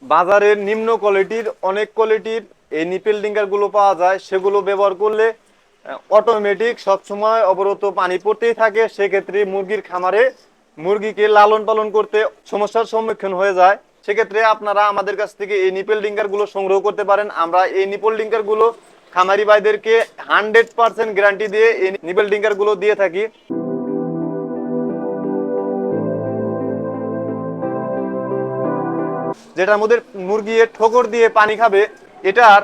বাজারের নিম্ন কোয়ালিটির অনেক কোয়ালিটির এই নিপেল ডিঙ্গার গুলো পাওয়া যায়, সেগুলো ব্যবহার করলে অটোমেটিক সবসময় অবরত পানি পড়তেই থাকে। সেক্ষেত্রে মুরগির খামারে মুরগিকে লালন পালন করতে সমস্যার সম্মুখীন হয়ে যায়। সেক্ষেত্রে আপনারা আমাদের কাছ থেকে এই নিপেল ডিঙ্গার গুলো সংগ্রহ করতে পারেন। আমরা এই নিপেল ডিঙ্গার গুলো খামারি ভাইদেরকে 100% গ্যারান্টি দিয়ে এই নিপেল ডিঙ্গার গুলো দিয়ে থাকি। যেটার মধ্যে মুরগি ঠোকর দিয়ে পানি খাবে, এটার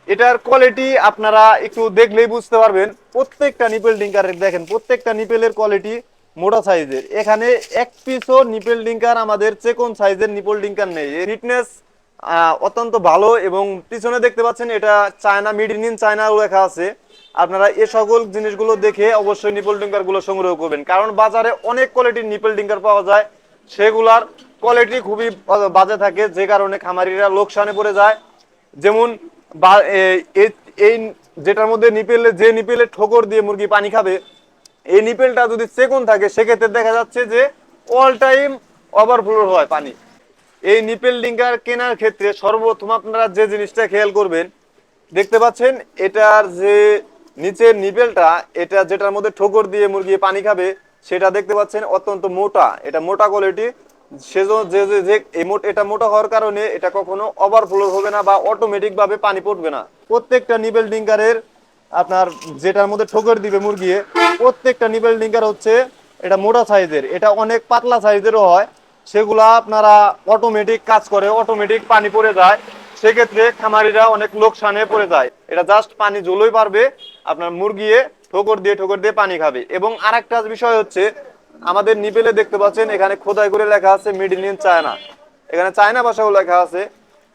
এটার কোয়ালিটি আপনারা একটু দেখলেই বুঝতে পারবেন। প্রত্যেকটা নিপেল ডিঙ্কারের দেখেন, প্রত্যেকটা নিপেলের কোয়ালিটি মোটা সাইজের। এখানে এক পিসও নিপেল ডিঙ্কার আমাদের চেকন সাইজের নিপেল ডিঙ্কার নেই। ফিটনেস অত্যন্ত ভালো, এবং পিছনে দেখতে পাচ্ছেন এটা চায়না, মেড ইন চায়না লেখা আছে। আপনারা এ সকল জিনিসগুলো দেখে অবশ্যই নিপেল ডিঙ্কার গুলো সংগ্রহ করবেন, কারণ বাজারে অনেক কোয়ালিটির নিপেল ডিঙ্কার পাওয়া যায়, সেগুলার কোয়ালিটি খুবই বাজে থাকে, যে কারণে খামারিরা লোকসানে পড়ে যায়। যেমন এই যেটার মধ্যে নিপেলে, যে নিপেলে ঠোকর দিয়ে মুরগি পানি খাবে, এই নিপেলটা যদি চেকন থাকে সেক্ষেত্রে দেখা যাচ্ছে যে অল টাইম ওভারফ্লো হয় পানি। এই নিপেল ডিঙ্কার কেনার ক্ষেত্রে সর্বপ্রথম আপনারা যে জিনিসটা খেয়াল করবেন, দেখতে পাচ্ছেন এটার যে নিচের নিপেলটা, এটা যেটার মধ্যে ঠোকর দিয়ে মুরগি পানি খাবে, সেটা দেখতে পাচ্ছেন অত্যন্ত মোটা, এটা মোটা কোয়ালিটি। সেজন্য যে যে যে এটা মোটা হওয়ার কারণে এটা কখনো ওভারফ্লো হবে না বা অটোমেটিক ভাবে পানি পড়বে না। প্রত্যেকটা নিপেল ডিঙ্কারের আপনার যেটার মধ্যে ঠোকর দিবে মুরগি, প্রত্যেকটা নিপেল ডিঙ্কার হচ্ছে এটা মোটা সাইজের, এটা অনেক পাতলা সাইজেরও হয়। সেগুলা আপনারা অটোমেটিক কাজ করে, অটোমেটিক পানি পড়ে যায়। সেক্ষেত্রে খামারিরা অনেক লোকসানে পড়ে যায়। এটা জাস্ট পানি ঝোলই পারবে, আপনার মুরগি ঠোকর দিয়ে পানি খাবে। এবং আরেকটা বিষয় হচ্ছে, আমাদের নিপেলে দেখতে পাচ্ছেন এখানে খোদাই করে লেখা আছে মেড ইন চায়না, এখানে চায়না ভাষাও লেখা আছে।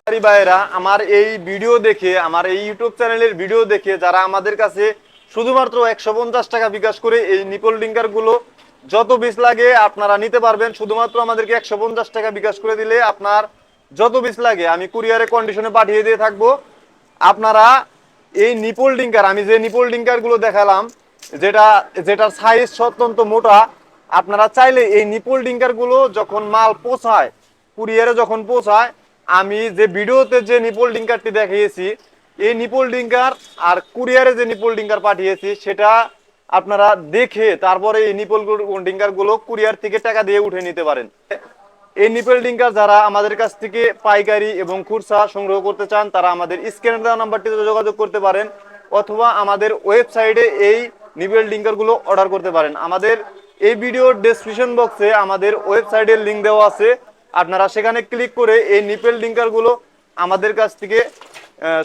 ভাইয়েরা আমার এই ভিডিও দেখে, আমার এই ইউটিউব চ্যানেলের ভিডিও দেখে যারা আমাদের কাছে শুধুমাত্র 150 টাকা বিকাশ করে এই নিপল ডিঙ্কার গুলো যত পিস লাগে আপনারা নিতে পারবেন। শুধুমাত্র আমাদেরকে 150 টাকা বিকাশ করে দিলে আপনার যত পিস লাগে আমি কুরিয়ারে কন্ডিশনে পাঠিয়ে দিয়ে থাকবো। আপনারা এই নিপল ডিঙ্কার, আমি যে নিপল ডিঙ্কার গুলো দেখালাম, যেটার সাইজ অত্যন্ত মোটা, আপনারা চাইলে এই নিপল ডিঙ্কার গুলো যখন মাল পৌঁছায়, কুরিয়ারে যখন পৌঁছায়, আমি যে ভিডিওতে যে নিপল ডিঙ্কারটি দেখিয়েছি, এই নিপল ডিঙ্কার আর কুরিয়ারে যে নিপল ডিঙ্কার পাঠিয়েছি, সেটা আপনারা দেখে তারপরে এই নিপল ডিঙ্কার গুলো কুরিয়ার থেকে টাকা দিয়ে উঠে নিতে পারেন। এই নিপেল ডিঙ্কার যারা আমাদের কাছ থেকে পাইকারি এবং খুচরা সংগ্রহ করতে চান, তারা আমাদের স্ক্রিনে দেওয়া নাম্বারটিতে যোগাযোগ করতে পারেন, অথবা আমাদের ওয়েবসাইটে এই নিপেল ডিঙ্কার গুলো অর্ডার করতে পারেন। আমাদের এই ভিডিওর ডেসক্রিপশন বক্সে আমাদের ওয়েবসাইটের লিঙ্ক দেওয়া আছে, আপনারা সেখানে ক্লিক করে এই নিপেল ডিঙ্কার গুলো আমাদের কাছ থেকে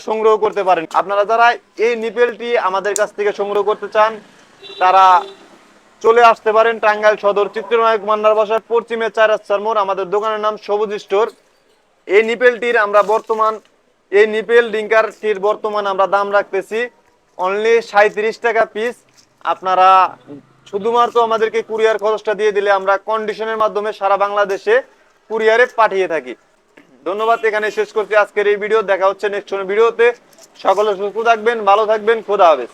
সংগ্রহ করতে পারেন। আপনারা যারা এই নিপেলটি আমাদের কাছ থেকে সংগ্রহ করতে চান, তারা চলে আসতে পারেন টাঙ্গাইল সদর চিত্রনায়ক মান্নার বাসার পশ্চিমে 4 রাস্তার মোড়। আমাদের দোকানের নাম সবুজ স্টোর। এই নিপেলটির আমরা বর্তমান, এই নিপেল ডিঙ্কারটির বর্তমান আমরা দাম রাখতেছি অনলি 37 টাকা পিস। আপনারা শুধুমাত্র আমাদেরকে কুরিয়ার খরচটা দিয়ে দিলে আমরা কন্ডিশনের মাধ্যমে সারা বাংলাদেশে কুরিয়ারে পাঠিয়ে থাকি। ধন্যবাদ, এখানে শেষ করছি আজকের এই ভিডিও। দেখা হচ্ছে নেক্সট ভিডিওতে। সকলে সুস্থ থাকবেন, ভালো থাকবেন, খোদা হাফেজ।